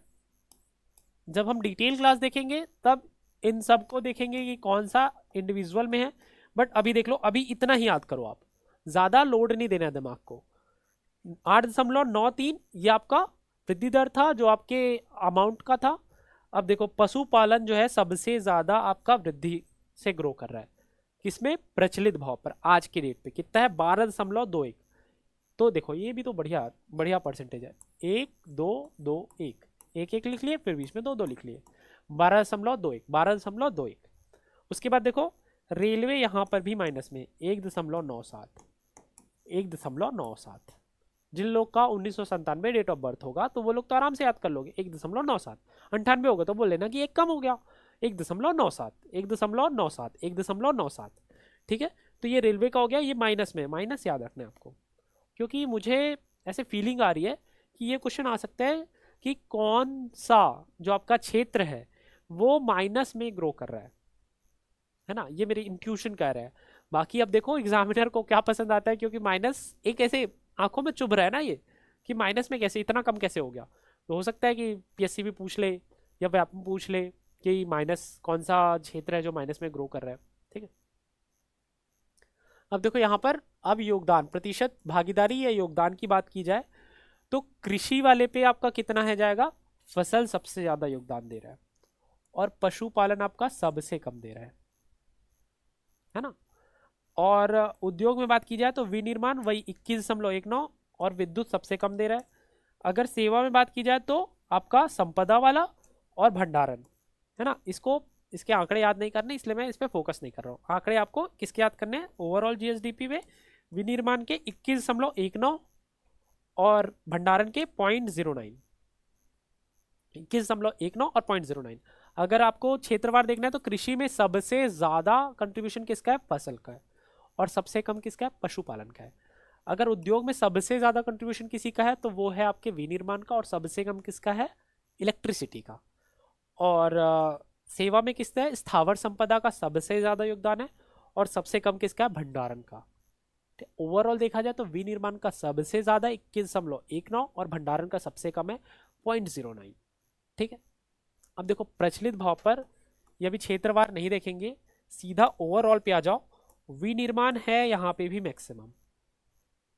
जब हम डिटेल क्लास देखेंगे तब इन सब को देखेंगे कि कौन सा इंडिविजुअल में है। बट अभी देख लो, अभी इतना ही याद करो, आप ज़्यादा लोड नहीं देना दिमाग को। 8.93 ये आपका वृद्धि दर था जो आपके अमाउंट का था। अब देखो पशुपालन जो है सबसे ज्यादा आपका वृद्धि से ग्रो कर रहा है, किसमें? प्रचलित भाव पर। आज की डेट पे कितना है? 12.21। तो देखो ये भी तो बढ़िया बढ़िया परसेंटेज है। 1 2 2 1, एक एक लिख लिए, फिर बीच में दो दो लिख लिए। 12.21, 12.21। उसके बाद देखो रेलवे यहां पर भी माइनस में 1.97, 1.97। जिन लोग का 1997 डेट ऑफ बर्थ होगा तो वो लोग तो आराम से याद कर लोगे, 1.97। 98 होगा तो बोल लेना कि एक कम हो गया, 1.97, 1.97, 1.97। ठीक है, तो ये रेलवे का हो गया, ये माइनस में, माइनस याद रखना है आपको, क्योंकि मुझे ऐसे फीलिंग आ रही है कि ये क्वेश्चन आ सकता है कि कौन सा जो आपका क्षेत्र है वो माइनस में ग्रो कर रहा है ना, ये मेरी इंट्यूशन कह रहा है। बाकी अब देखो एग्जामिनर को क्या पसंद आता है, क्योंकि माइनस एक ऐसे आंखों में चुभ रहा है ना ये, कि माइनस में कैसे इतना कम कैसे हो गया। तो हो सकता है कि पीएससी भी पूछ ले या व्यापम पूछ ले कि माइनस कौन सा क्षेत्र है जो माइनस में ग्रो कर रहा है। ठीक है, अब देखो यहाँ पर अब योगदान प्रतिशत भागीदारी या योगदान की बात की जाए तो कृषि वाले पे आपका कितना है जाएगा? फसल सबसे ज्यादा योगदान दे रहा है, और पशुपालन आपका सबसे कम दे रहा है ना। और उद्योग में बात की जाए तो विनिर्माण वही 21.19, और विद्युत सबसे कम दे रहा है। अगर सेवा में बात की जाए तो आपका संपदा वाला और भंडारण, है ना। इसको इसके आंकड़े याद नहीं करने, इसलिए मैं इस पर फोकस नहीं कर रहा हूँ। आंकड़े आपको किसके याद करने हैं? ओवरऑल जीएसडीपी में विनिर्माण के 21.19 और भंडारण के 0.09, 21.19 और 0.09। अगर आपको क्षेत्रवार देखना है तो कृषि में सबसे ज्यादा कंट्रीब्यूशन किसका है? फसल का है, और सबसे कम किसका है? पशुपालन का है। अगर उद्योग में सबसे ज्यादा कंट्रीब्यूशन किसी का है तो वो है आपके विनिर्माण का, और सबसे कम किसका है? इलेक्ट्रिसिटी का। और सेवा में किसका है? स्थावर संपदा का सबसे ज्यादा योगदान है, और सबसे कम किसका है? भंडारण का। ओवरऑल देखा जाए तो विनिर्माण का सबसे ज्यादा 21.19 और भंडारण का सबसे कम है 0.09। ठीक है, अब देखो प्रचलित भाव पर, यह भी क्षेत्रवार नहीं देखेंगे, सीधा ओवरऑल पे आ जाओ। विनिर्माण है यहाँ पे भी मैक्सिमम,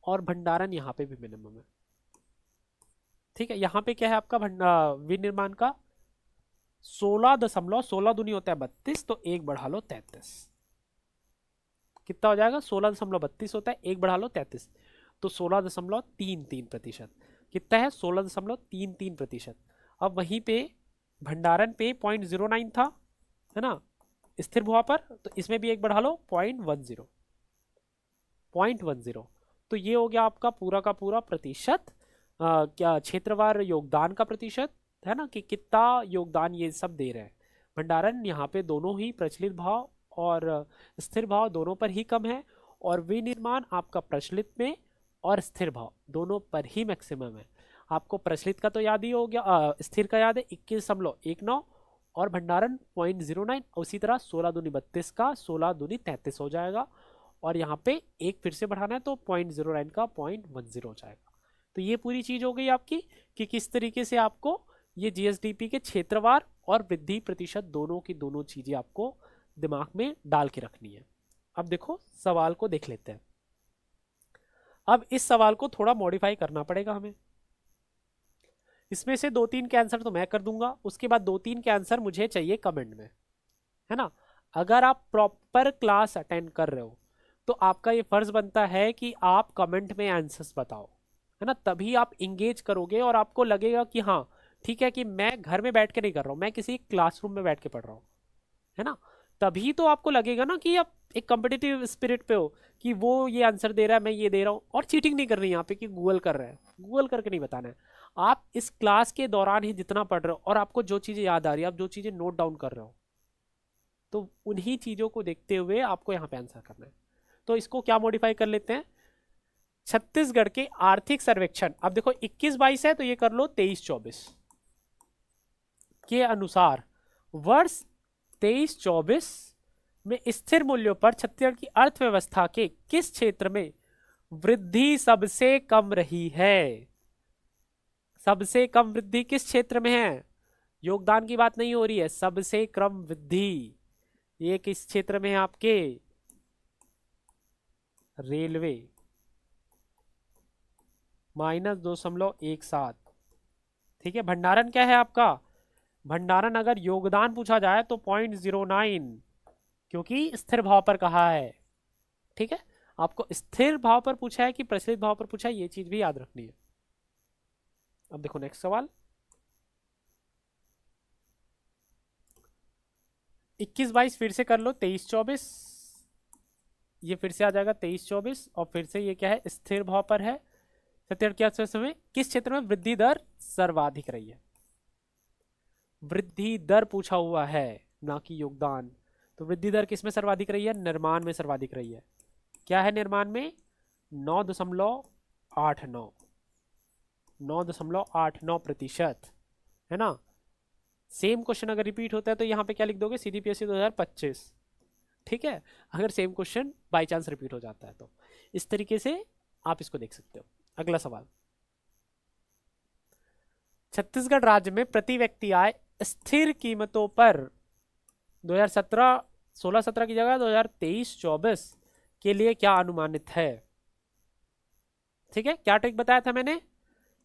और भंडारण यहाँ पे भी मिनिमम है। ठीक है, यहाँ पे क्या है आपका विनिर्माण का 16 दूनी होता है 32, तो एक बढ़ा लो 33। कितना हो जाएगा? 16.32 होता है, एक बढ़ा लो 33, तो 16.33%। कितना है? 16.33%। अब वहीं पे भंडारण पे 0.09 था, है ना, स्थिर भुआ पर, तो इसमें भी एक बढ़ा लो 0.10, 0.10। तो ये हो गया आपका पूरा का पूरा प्रतिशत, क्या क्षेत्रवार योगदान का प्रतिशत, है ना, कि कितना योगदान ये सब दे रहे हैं। भंडारण यहाँ पे दोनों ही प्रचलित भाव और स्थिर भाव दोनों पर ही कम है, और विनिर्माण आपका प्रचलित में और स्थिर भाव दोनों पर ही मैक्सिमम है। आपको प्रचलित का तो याद ही हो गया, स्थिर का याद है 21.19, और भंडारण 0.09। उसी तरह 16 दूनी 32 का 16 दूनी 33 हो जाएगा, और यहाँ पे एक फिर से बढ़ाना है तो 0.09 का 0.10 हो जाएगा। तो ये पूरी चीज हो गई आपकी कि किस तरीके से आपको ये जीएसडीपी के क्षेत्रवार और वृद्धि प्रतिशत दोनों की दोनों चीजें आपको दिमाग में डाल के रखनी है। अब देखो सवाल को देख लेते हैं। अब इस सवाल को थोड़ा मॉडिफाई करना पड़ेगा हमें। इसमें से 2-3 के आंसर तो मैं कर दूंगा, उसके बाद 2-3 के आंसर मुझे चाहिए कमेंट में, है ना। अगर आप प्रॉपर क्लास अटेंड कर रहे हो तो आपका ये फर्ज बनता है कि आप कमेंट में आंसर्स बताओ, है ना। तभी आप इंगेज करोगे और आपको लगेगा कि हाँ ठीक है, कि मैं घर में बैठ के नहीं कर रहा हूँ, मैं किसी क्लासरूम में बैठ के पढ़ रहा हूँ, है ना। तभी तो आपको लगेगा ना कि आप एक कॉम्पिटिटिव स्पिरिट पे हो, कि वो ये आंसर दे रहा है, मैं ये दे रहा हूँ, और चीटिंग नहीं कर रही यहाँ पे कि गूगल कर रहा है, गूगल करके नहीं बताना है। आप इस क्लास के दौरान ही जितना पढ़ रहे हो और आपको जो चीजें याद आ रही है, आप जो चीजें नोट डाउन कर रहे हो, तो उन्हीं चीजों को देखते हुए आपको यहाँ पे आंसर करना है। तो इसको क्या मॉडिफाई कर लेते हैं, छत्तीसगढ़ के आर्थिक सर्वेक्षण, अब देखो 21-22 है तो ये कर लो 23-24 के अनुसार वर्ष 23-24 में स्थिर मूल्यों पर छत्तीसगढ़ की अर्थव्यवस्था के किस क्षेत्र में वृद्धि सबसे कम रही है? सबसे कम वृद्धि किस क्षेत्र में है? योगदान की बात नहीं हो रही है, सबसे कम वृद्धि ये किस क्षेत्र में है आपके? रेलवे -2.17, ठीक है, भंडारण क्या है आपका, भंडारण अगर योगदान पूछा जाए तो 0.09, क्योंकि स्थिर भाव पर कहा है। ठीक है, आपको स्थिर भाव पर पूछा है कि प्रचलित भाव पर पूछा है, ये चीज भी याद रखनी है। अब देखो नेक्स्ट सवाल, 21-22 फिर से कर लो, 23-24 ये फिर से आ जाएगा, 23-24, और फिर से ये क्या है, स्थिर भाव पर है। 70 किस क्षेत्र में वृद्धि दर सर्वाधिक रही है, वृद्धि दर पूछा हुआ है ना कि योगदान। तो वृद्धि दर किस में सर्वाधिक रही है, निर्माण में सर्वाधिक रही है। क्या है निर्माण में, 9.89, 9.89%, है ना। सेम क्वेश्चन अगर रिपीट होता है तो यहाँ पे क्या लिख दोगे, सीडीपीएससी 2025। ठीक है, अगर same question by chance repeat हो जाता है तो इस तरीके से आप इसको देख सकते हो। अगला सवाल, छत्तीसगढ़ राज्य में प्रति व्यक्ति आय स्थिर कीमतों पर 2017 16-17 की जगह 2023-24 के लिए क्या अनुमानित है। ठीक है, क्या ट्रिक बताया था मैंने,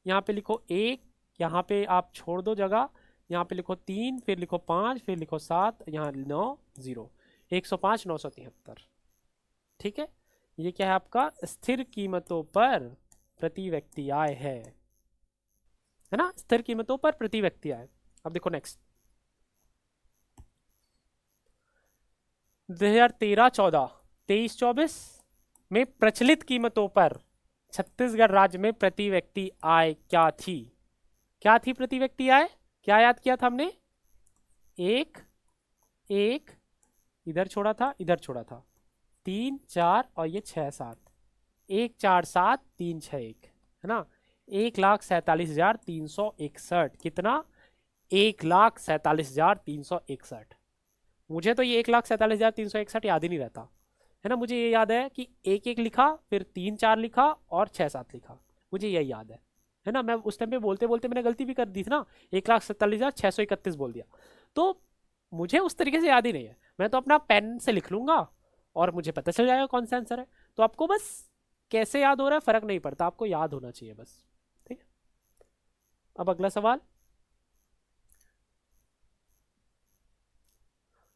यहाँ पे लिखो 1, यहाँ पे आप छोड़ दो जगह, यहाँ पे लिखो 3, फिर लिखो 5, फिर लिखो 7, यहाँ 9, 0, 105 973। ठीक है, ये क्या है आपका स्थिर कीमतों पर प्रति व्यक्ति आय है ना, स्थिर कीमतों पर प्रति व्यक्ति आय। अब देखो नेक्स्ट, 2013-14 23-24 में प्रचलित कीमतों पर छत्तीसगढ़ राज्य में प्रति व्यक्ति आय क्या थी, क्या थी प्रति व्यक्ति आय, क्या याद किया था हमने, 1 1 इधर छोड़ा था, इधर छोड़ा था, 3 4 और ये 6 7, 1 4 7 3 6 1, है ना, 1,47,361। कितना, 1,47,361। मुझे तो ये 1,47,361 याद ही नहीं रहता, है ना। मुझे ये याद है कि 1 1 लिखा, फिर 3 4 लिखा और 6 7 लिखा, मुझे यही याद है ना। मैं उस टाइम पे बोलते बोलते मैंने गलती भी कर दी थी ना, 1,47,631 बोल दिया, तो मुझे उस तरीके से याद ही नहीं है। मैं तो अपना पेन से लिख लूंगा और मुझे पता चल जाएगा कौन सा आंसर है। तो आपको बस कैसे याद हो रहा है फर्क नहीं पड़ता, आपको याद होना चाहिए बस। ठीक है, अब अगला सवाल,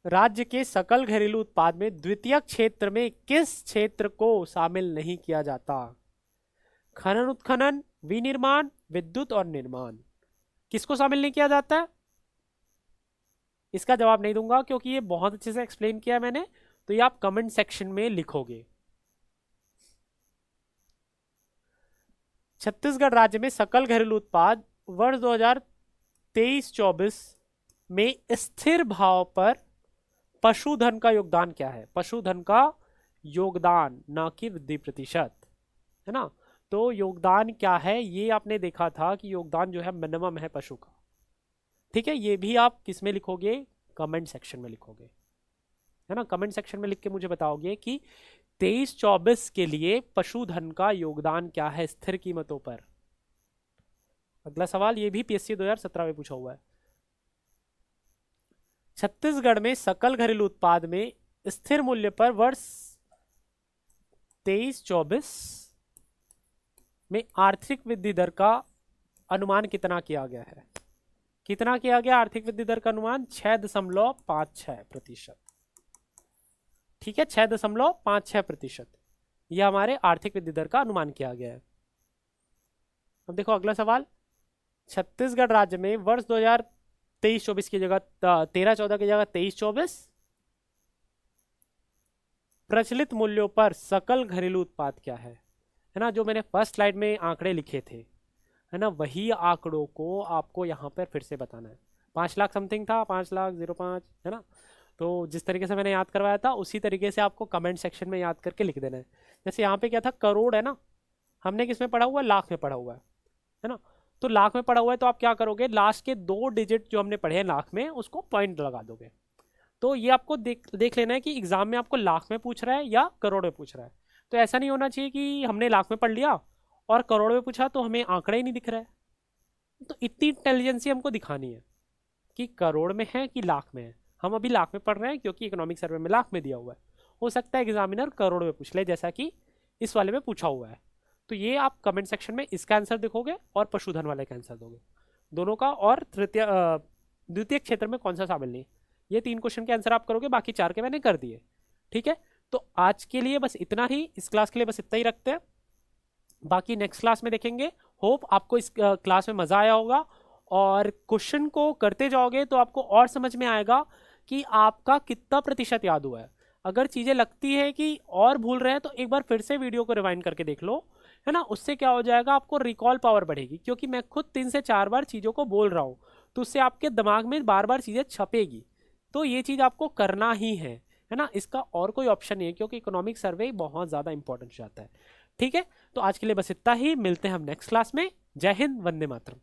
राज्य के सकल घरेलू उत्पाद में द्वितीयक क्षेत्र में किस क्षेत्र को शामिल नहीं किया जाता, खनन उत्खनन, विनिर्माण, विद्युत और निर्माण, किसको शामिल नहीं किया जाता है। इसका जवाब नहीं दूंगा क्योंकि ये बहुत अच्छे से एक्सप्लेन किया मैंने, तो ये आप कमेंट सेक्शन में लिखोगे। छत्तीसगढ़ राज्य में सकल घरेलू उत्पाद वर्ष 2023-24 में स्थिर भाव पर पशुधन का योगदान क्या है, पशुधन का योगदान ना कि वृद्धि प्रतिशत, है ना। तो योगदान क्या है ये आपने देखा था कि योगदान जो है मिनिमम है पशु का। ठीक है, ये भी आप किस में लिखोगे, कमेंट सेक्शन में लिखोगे, है ना। कमेंट सेक्शन में लिख के मुझे बताओगे कि 23-24 के लिए पशुधन का योगदान क्या है स्थिर कीमतों पर। अगला सवाल, ये भी पीएससी 2017 में पूछा हुआ है, छत्तीसगढ़ में सकल घरेलू उत्पाद में स्थिर मूल्य पर वर्ष 23-24 में आर्थिक वृद्धि दर का अनुमान कितना किया गया है, कितना किया गया आर्थिक वृद्धि दर का अनुमान, 6.56%। ठीक है, 6.56%, यह हमारे आर्थिक वृद्धि दर का अनुमान किया गया है। अब देखो अगला सवाल, छत्तीसगढ़ राज्य में वर्ष 2023-24 की जगह 13-14 की जगह 23-24 प्रचलित मूल्यों पर सकल घरेलू उत्पाद क्या है ना। जो मैंने फर्स्ट स्लाइड में आंकड़े लिखे थे, है ना, वही आंकड़ों को आपको यहाँ पर फिर से बताना है। 5 लाख समथिंग था, 5,05,000, है ना। तो जिस तरीके से मैंने याद करवाया था उसी तरीके से आपको कमेंट सेक्शन में याद करके लिख देना है। जैसे यहाँ पे क्या था, करोड़ है ना, हमने किस में पढ़ा हुआ है, लाख में पढ़ा हुआ है ना। तो लाख में पढ़ा हुआ है तो आप क्या करोगे, लास्ट के 2 डिजिट जो हमने पढ़े हैं लाख में उसको पॉइंट लगा दोगे। तो ये आपको देख लेना है कि एग्जाम में आपको लाख में पूछ रहा है या करोड़ में पूछ रहा है। तो ऐसा नहीं होना चाहिए कि हमने लाख में पढ़ लिया और करोड़ में पूछा तो हमें आंकड़ा ही नहीं दिख रहा है। तो इतनी इंटेलिजेंसी हमको दिखानी है कि करोड़ में है कि लाख में है। हम अभी लाख में पढ़ रहे हैं क्योंकि इकोनॉमिक सर्वे में लाख में दिया हुआ है, हो सकता है एग्जामिनर करोड़ में पूछ ले जैसा कि इस वाले में पूछा हुआ है। तो ये आप कमेंट सेक्शन में इसका आंसर देखोगे और पशुधन वाले का आंसर दोगे। दोनों का, और द्वितीय क्षेत्र में कौन सा शामिल नहीं। ये 3 क्वेश्चन के आंसर आप करोगे, बाकी 4 के मैंने कर दिए। ठीक है, तो आज के लिए बस इतना ही, इस क्लास के लिए बस इतना ही रखते हैं, बाकी नेक्स्ट क्लास में देखेंगे। होप आपको इस क्लास में मजा आया होगा, और क्वेश्चन को करते जाओगे तो आपको और समझ में आएगा कि आपका कितना प्रतिशत याद हुआ है। अगर चीजें लगती है कि और भूल रहे हैं तो एक बार फिर से वीडियो को रिवाइंड करके देख लो, है ना। उससे क्या हो जाएगा, आपको रिकॉल पावर बढ़ेगी, क्योंकि मैं खुद 3 से 4 बार चीजों को बोल रहा हूँ, तो उससे आपके दिमाग में बार बार चीजें छपेगी। तो ये चीज आपको करना ही है ना, इसका और कोई ऑप्शन नहीं है, क्योंकि इकोनॉमिक सर्वे बहुत ज्यादा इंपॉर्टेंट जाता है। ठीक है, तो आज के लिए बस इतना ही, मिलते हैं हम नेक्स्ट क्लास में। जय हिंद, वंदे मातरम।